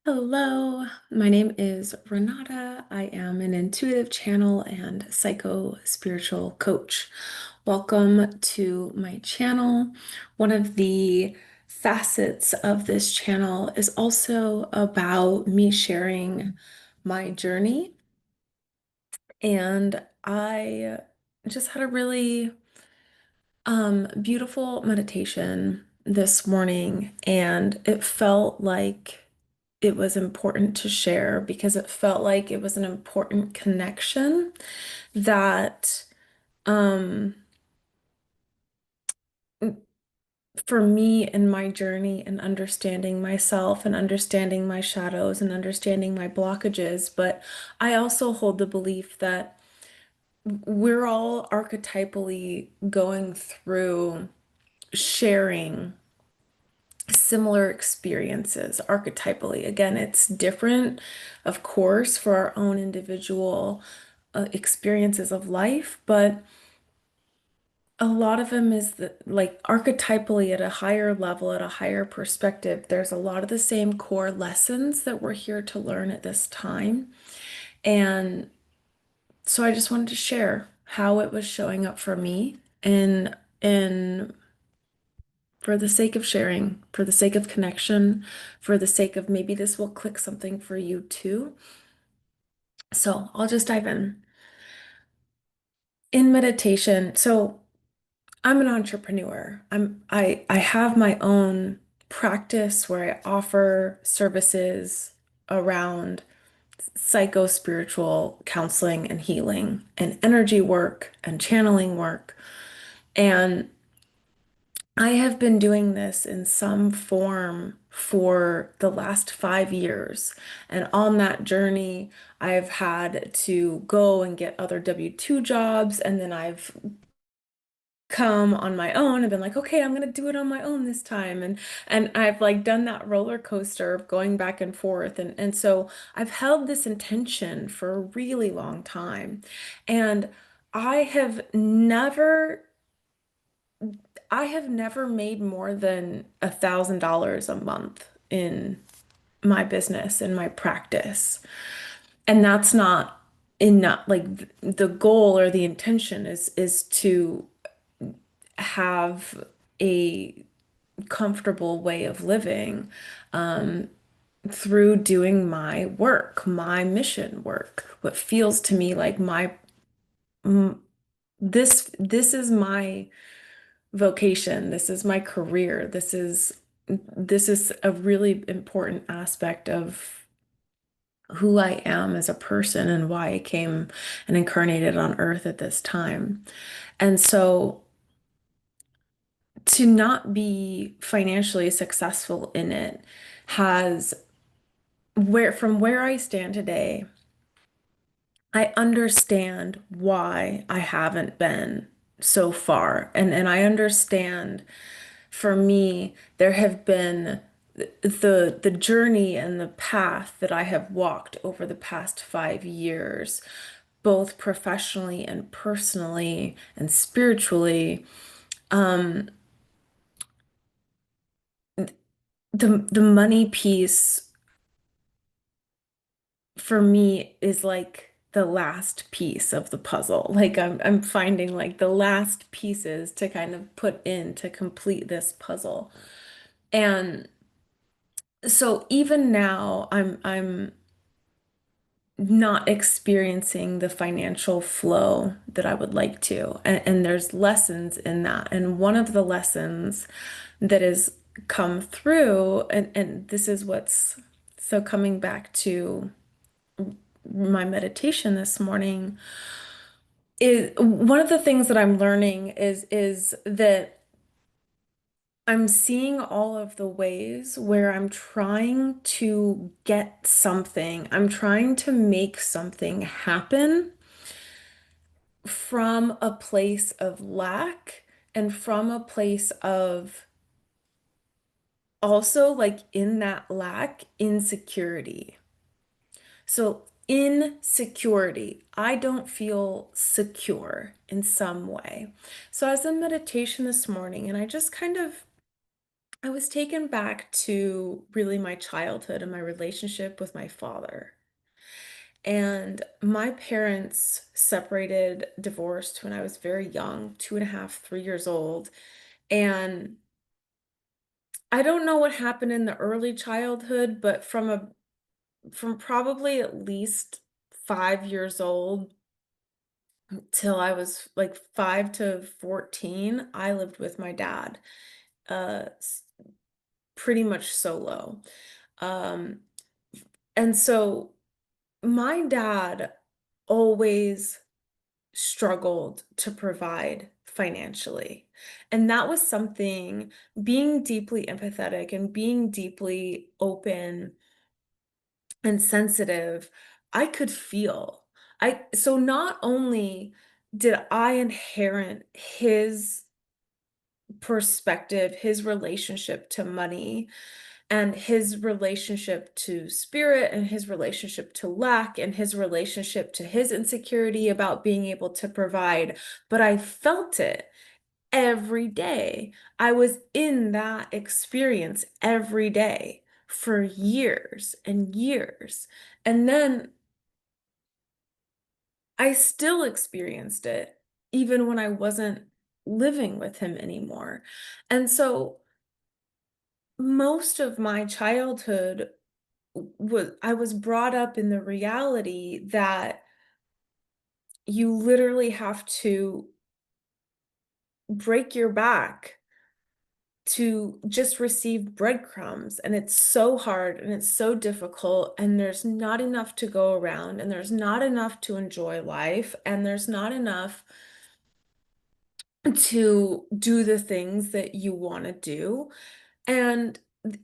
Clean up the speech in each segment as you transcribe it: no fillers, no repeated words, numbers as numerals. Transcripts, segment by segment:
Hello, my name is Renata. I am an intuitive channel and psycho spiritual coach. Welcome to my channel. One of the facets of this channel is also about me sharing my journey. And I just had a really beautiful meditation this morning, and it felt like it was important to share because it felt like it was an important connection that um for me in my journey and understanding myself and understanding my shadows and understanding my blockages. But I also hold the belief that we're all archetypally going through sharing similar experiences archetypally. Again, it's different, of course, for our own individual experiences of life, but a lot of them is that, like, archetypally at a higher level, at a higher perspective, there's a lot of the same core lessons that we're here to learn at this time. And so I just wanted to share how it was showing up for me and for the sake of sharing, for the sake of connection, for the sake of maybe this will click something for you too. So I'll just dive in. In meditation, so I'm an entrepreneur. I have my own practice where I offer services around psycho spiritual counseling and healing and energy work and channeling work. And I have been doing this in some form for the last 5 years. And on that journey, I've had to go and get other W-2 jobs. And then I've come on my own and been like, okay, I'm gonna do it on my own this time. And I've like done that roller coaster of going back and forth. And so I've held this intention for a really long time. And I have never I have never made more than $1,000 a month in my business, in my practice. And that's not enough. Like the goal or the intention is to have a comfortable way of living through doing my work, my mission work, what feels to me like m- this is my vocation. This is my career. This is a really important aspect of who I am as a person and why I came and incarnated on earth at this time. And so to not be financially successful in it has from where I stand today, I understand why I haven't been so far. And I understand for me, there have been the journey and the path that I have walked over the past 5 years, both professionally and personally and spiritually. Um, the money piece for me is like the last piece of the puzzle. Like I'm finding like the last pieces to kind of put in to complete this puzzle. And so even now I'm not experiencing the financial flow that I would like to. And there's lessons in that. And one of the lessons that has come through, and this is what's so coming back to my meditation this morning, is one of the things that I'm learning is that I'm seeing all of the ways where I'm trying to get something, I'm trying to make something happen from a place of lack and from a place of also like in that lack, insecurity. So, insecurity, I don't feel secure in some way. So, I was in meditation this morning and I just kind of I was taken back to really my childhood and my relationship with my father. And my parents separated, divorced when I was very young, 2.5, 3 years old. And I don't know what happened in the early childhood, but from probably at least 5 years old till I was like 5 to 14, I lived with my dad, pretty much solo. Um, and so my dad always struggled to provide financially. And that was something, being deeply empathetic and being deeply open and sensitive, I could feel. So not only did I inherit his perspective, his relationship to money, and his relationship to spirit, and his relationship to lack, and his relationship to his insecurity about being able to provide, but I felt it every day. I was in that experience every day for years and years. And then I still experienced it even when I wasn't living with him anymore. And so most of my childhood was I was brought up in the reality that you literally have to break your back to just receive breadcrumbs, and it's so hard and it's so difficult, and there's not enough to go around, and there's not enough to enjoy life, and there's not enough to do the things that you want to do. And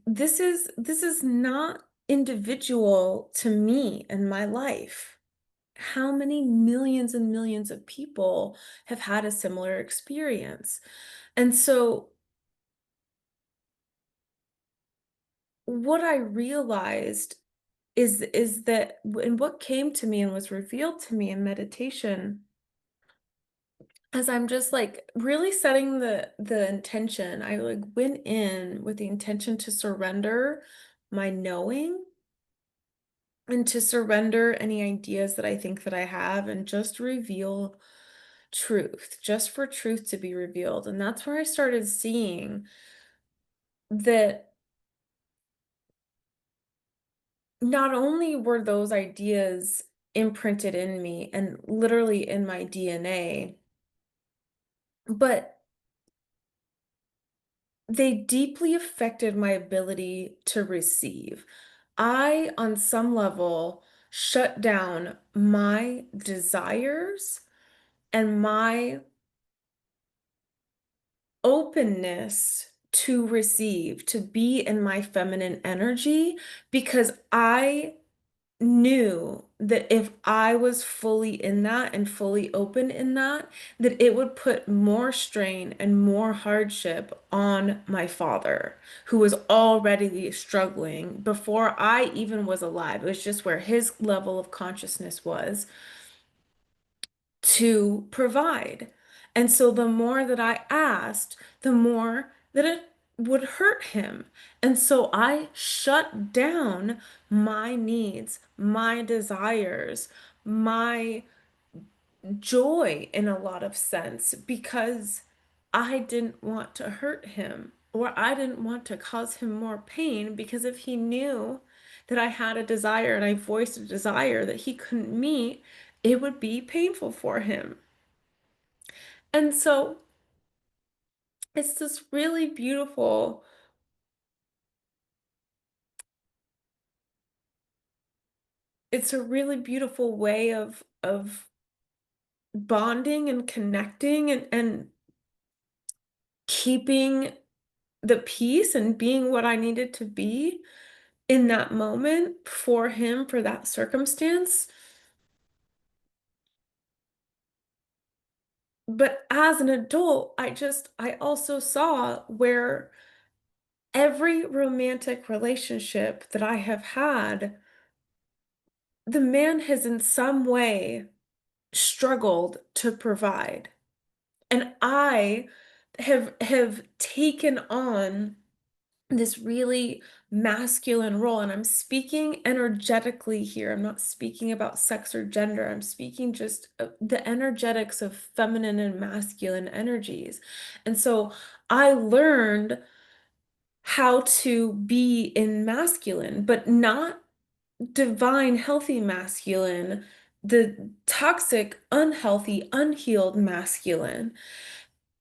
this is not individual to me and my life. How many millions and millions of people have had a similar experience? And so what I realized is that and what came to me and was revealed to me in meditation, as I'm just like really setting the intention. I like went in with the intention to surrender my knowing and to surrender any ideas that I think that I have, and just reveal truth, just for truth to be revealed. And that's where I started seeing that not only were those ideas imprinted in me and literally in my DNA, but they deeply affected my ability to receive. I, on some level, shut down my desires and my openness to receive, to be in my feminine energy, because I knew that if I was fully in that and fully open in that, that it would put more strain and more hardship on my father, who was already struggling before I even was alive. It was just where his level of consciousness was to provide. And so the more that I asked, the more that it would hurt him. And so I shut down my needs, my desires, my joy in a lot of sense, because I didn't want to hurt him, or I didn't want to cause him more pain, because if he knew that I had a desire and I voiced a desire that he couldn't meet, it would be painful for him. And so it's this really beautiful, it's a really beautiful way of bonding and connecting, and keeping the peace and being what I needed to be in that moment for him, for that circumstance. But as an adult, I also saw where every romantic relationship that I have had, the man has in some way struggled to provide. And I have taken on this really masculine role. And I'm speaking energetically here. I'm not speaking about sex or gender. I'm speaking just the energetics of feminine and masculine energies. And so I learned how to be in masculine, but not divine, healthy masculine, the toxic, unhealthy, unhealed masculine.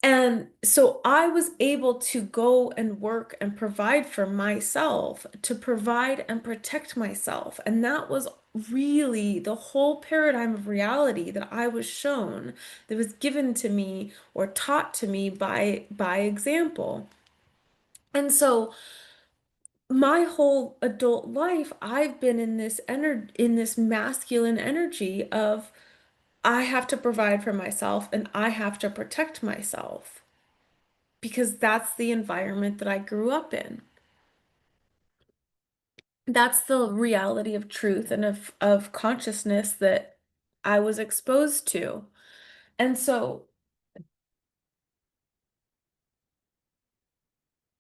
And so I was able to go and work and provide for myself, to provide and protect myself. And that was really the whole paradigm of reality that I was shown, that was given to me or taught to me by example. And so my whole adult life, I've been in this masculine energy of I have to provide for myself and I have to protect myself because that's the environment that I grew up in. That's the reality of truth and of consciousness that I was exposed to. And so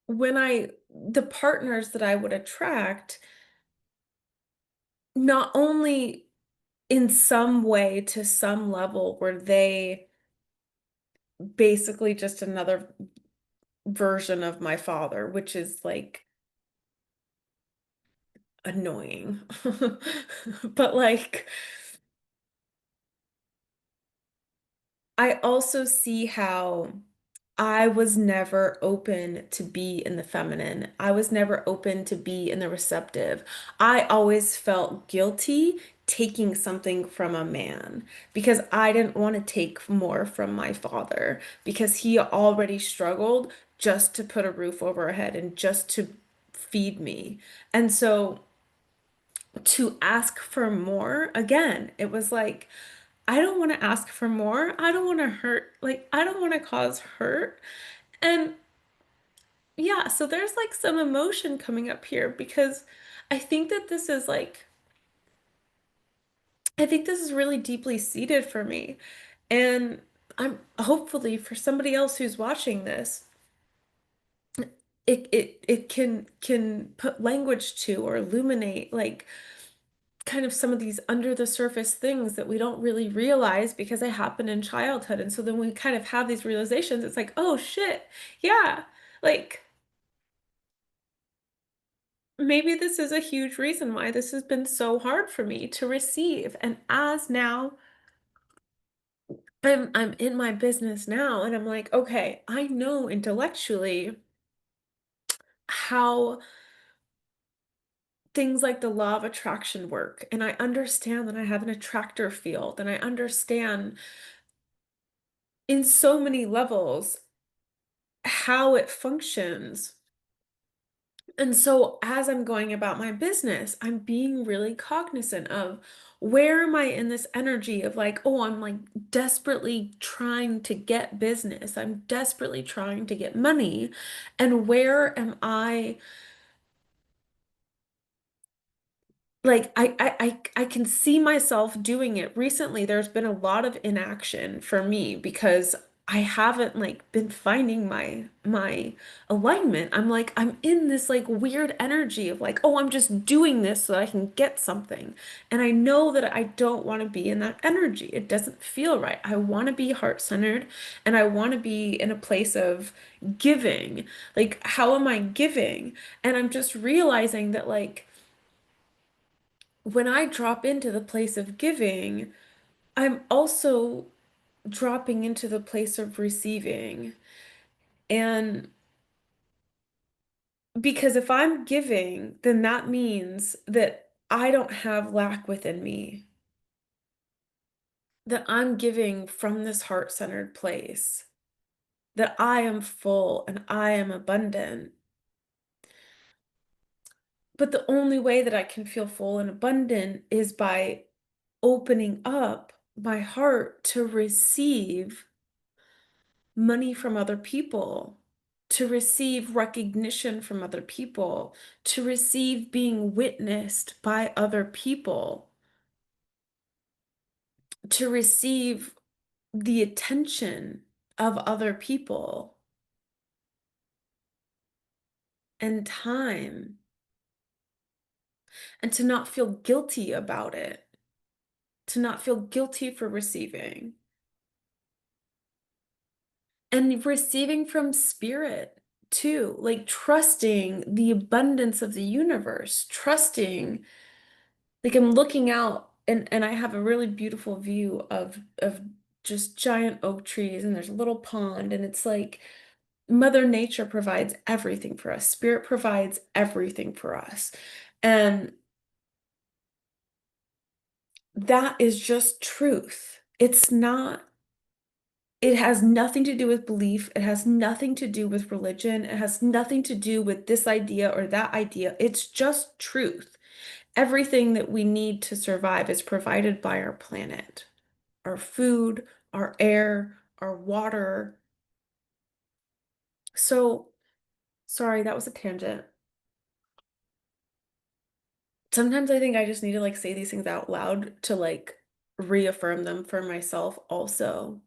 the partners that I would attract, not only in some way to some level were they basically just another version of my father, which is like annoying. But like, I also see how I was never open to be in the feminine. I was never open to be in the receptive. I always felt guilty taking something from a man because I didn't want to take more from my father because he already struggled just to put a roof over our head and just to feed me. And so to ask for more, again, it was like, I don't want to ask for more. I don't want to hurt, like, I don't want to cause hurt. And yeah, so there's like some emotion coming up here because I think that this is like, I think this is really deeply seated for me. And I'm hopefully for somebody else who's watching this, it can put language to or illuminate like kind of some of these under the surface things that we don't really realize because they happen in childhood. And so then we kind of have these realizations. It's like, oh shit, yeah, like maybe this is a huge reason why this has been so hard for me to receive. And as now I'm in my business now and I'm like, okay, I know intellectually how things like the law of attraction work. And I understand that I have an attractor field and I understand in so many levels how it functions. And so as I'm going about my business, I'm being really cognizant of where am I in this energy of like, oh, I'm like desperately trying to get business. I'm desperately trying to get money. And where am I like I can see myself doing it. Recently, there's been a lot of inaction for me because I haven't like been finding my alignment. I'm like I'm in this like weird energy of like, oh, I'm just doing this so that I can get something. And I know that I don't want to be in that energy. It doesn't feel right. I want to be heart-centered and I want to be in a place of giving. Like, how am I giving? And I'm just realizing that like when I drop into the place of giving, I'm also dropping into the place of receiving. And because if I'm giving, then that means that I don't have lack within me, that I'm giving from this heart-centered place, that I am full and I am abundant. But the only way that I can feel full and abundant is by opening up my heart to receive money from other people, to receive recognition from other people, to receive being witnessed by other people, to receive the attention of other people. and time, and to not feel guilty about it, to not feel guilty for receiving, and receiving from spirit too, like trusting the abundance of the universe, trusting, like I'm looking out and I have a really beautiful view of just giant oak trees, and there's a little pond, and it's like Mother Nature provides everything for us. Spirit provides everything for us. And that is just truth. It's not, it has nothing to do with belief. It has nothing to do with religion. It has nothing to do with this idea or that idea. It's just truth. Everything that we need to survive is provided by our planet, our food, our air, our water. So, sorry, that was a tangent. Sometimes I think I just need to like say these things out loud to like reaffirm them for myself also.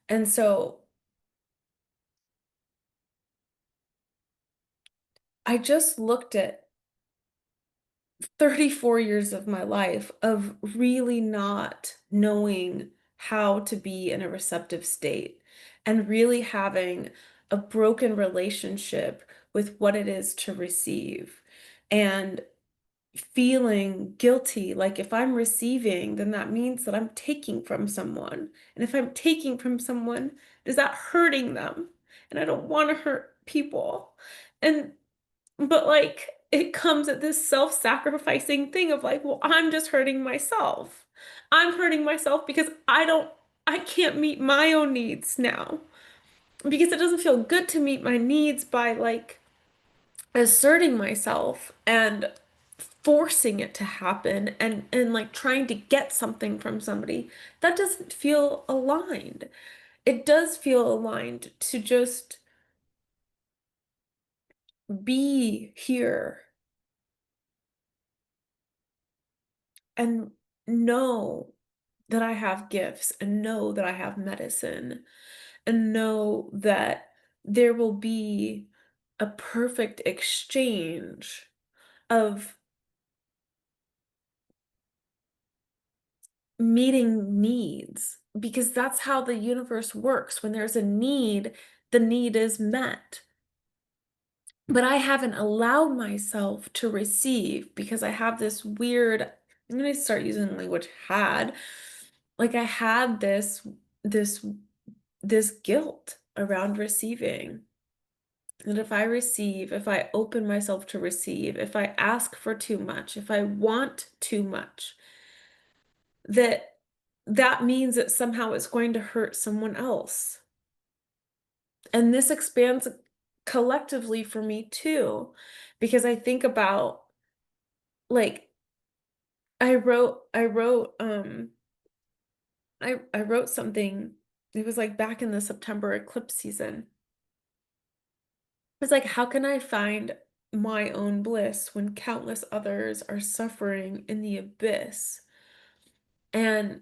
And so I just looked at 34 years of my life of really not knowing how to be in a receptive state and really having a broken relationship with what it is to receive. And feeling guilty. Like if I'm receiving, then that means that I'm taking from someone. And if I'm taking from someone, is that hurting them? And I don't want to hurt people. And, but like, it comes at this self-sacrificing thing of like, well, I'm just hurting myself. I'm hurting myself because I can't meet my own needs now. Because it doesn't feel good to meet my needs by like asserting myself and forcing it to happen and like trying to get something from somebody. That doesn't feel aligned. It does feel aligned to just be here and know that I have gifts and know that I have medicine and know that there will be a perfect exchange of meeting needs, because that's how the universe works. When there's a need, the need is met. But I haven't allowed myself to receive because I have this weird, I'm going to start using the language had. Like I had this this guilt around receiving. That if I receive, if I open myself to receive, if I ask for too much, if I want too much, that that means that somehow it's going to hurt someone else. And this expands collectively for me too, because I think about like I wrote something. It was like back in the September eclipse season. It's like, how can I find my own bliss when countless others are suffering in the abyss? And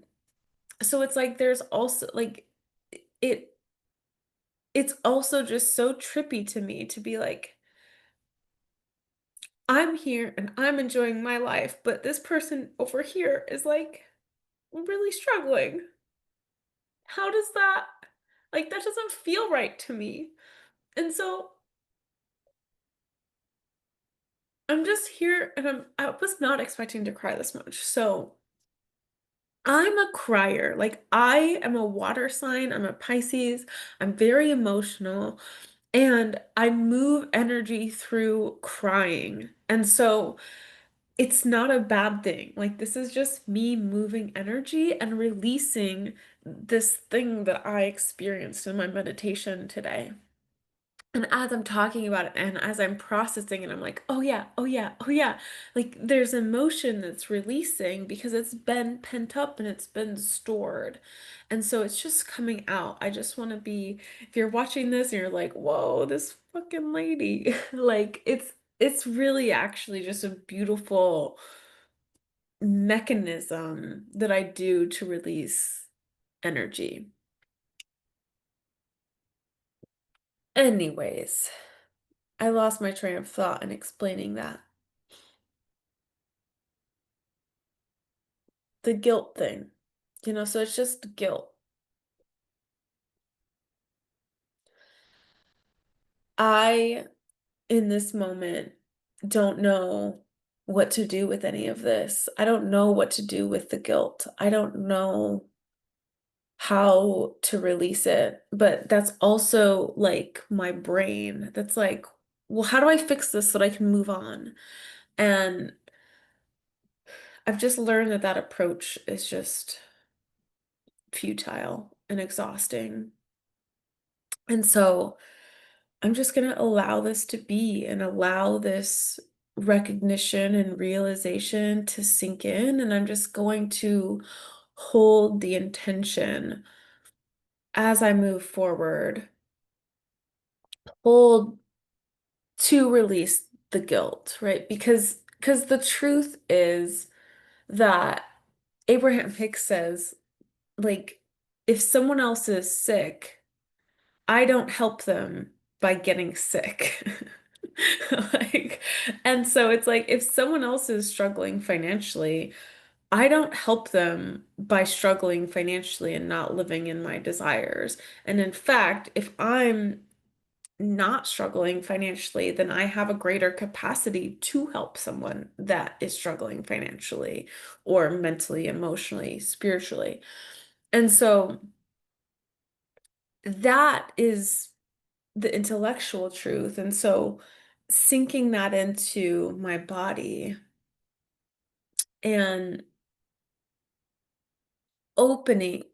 so it's like there's also like it it's also just so trippy to me to be like, I'm here and I'm enjoying my life, but this person over here is like really struggling. How does that, like, that doesn't feel right to me. And so I'm just here and I was not expecting to cry this much. So I'm a crier. Like, I am a water sign, I'm a Pisces, I'm very emotional, and I move energy through crying. And so it's not a bad thing. Like, this is just me moving energy and releasing this thing that I experienced in my meditation today. And as I'm talking about it and as I'm processing it, I'm like, oh yeah, oh yeah, oh yeah. Like, there's emotion that's releasing because it's been pent up and it's been stored. And so it's just coming out. I just want to be, if you're watching this and you're like, whoa, this fucking lady, like, it's really actually just a beautiful mechanism that I do to release energy. Anyways, I lost my train of thought in explaining that. The guilt thing, so it's just guilt. I, in this moment, don't know what to do with any of this. I don't know what to do with the guilt. I don't know how to release it. But that's also like my brain that's like, well, how do I fix this so that I can move on? And I've just learned that that approach is just futile and exhausting. And so I'm just going to allow this to be and allow this recognition and realization to sink in. And I'm just going to hold the intention as I move forward, hold to release the guilt, right? Because the truth is that Abraham Hicks says, like, if someone else is sick, I don't help them by getting sick. Like, and so it's like if someone else is struggling financially, I don't help them by struggling financially and not living in my desires. And in fact, if I'm not struggling financially, then I have a greater capacity to help someone that is struggling financially or mentally, emotionally, spiritually. And so that is the intellectual truth. And so sinking that into my body and opening,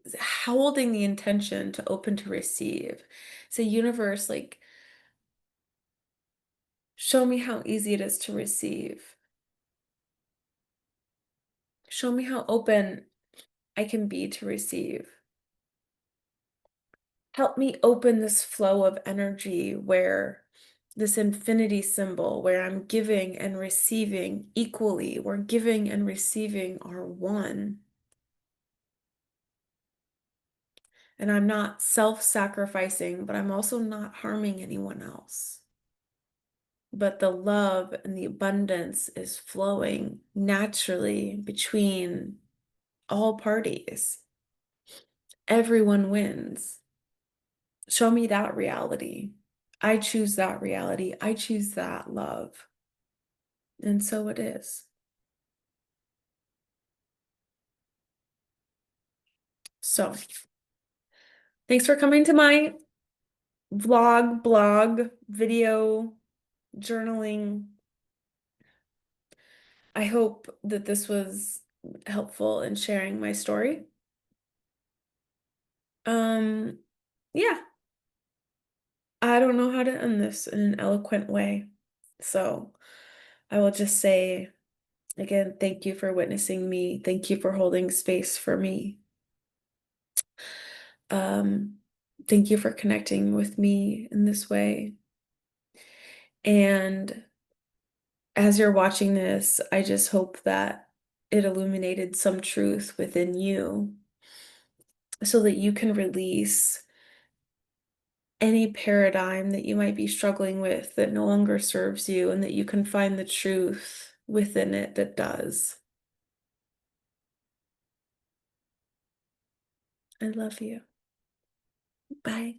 holding the intention to open to receive. So, universe, like, show me how easy it is to receive. Show me how open I can be to receive. Help me open this flow of energy where this infinity symbol, where I'm giving and receiving equally, where giving and receiving are one. And I'm not self-sacrificing, but I'm also not harming anyone else. But the love and the abundance is flowing naturally between all parties. Everyone wins. Show me that reality. I choose that reality. I choose that love. And so it is. So, thanks for coming to my vlog, blog, video, journaling. I hope that this was helpful in sharing my story. Um, yeah, I don't know how to end this in an eloquent way. So I will just say again, thank you for witnessing me. Thank you for holding space for me. Um, thank you for connecting with me in this way. And as you're watching this, I just hope that it illuminated some truth within you so that you can release any paradigm that you might be struggling with that no longer serves you and that you can find the truth within it that does. I love you. Bye.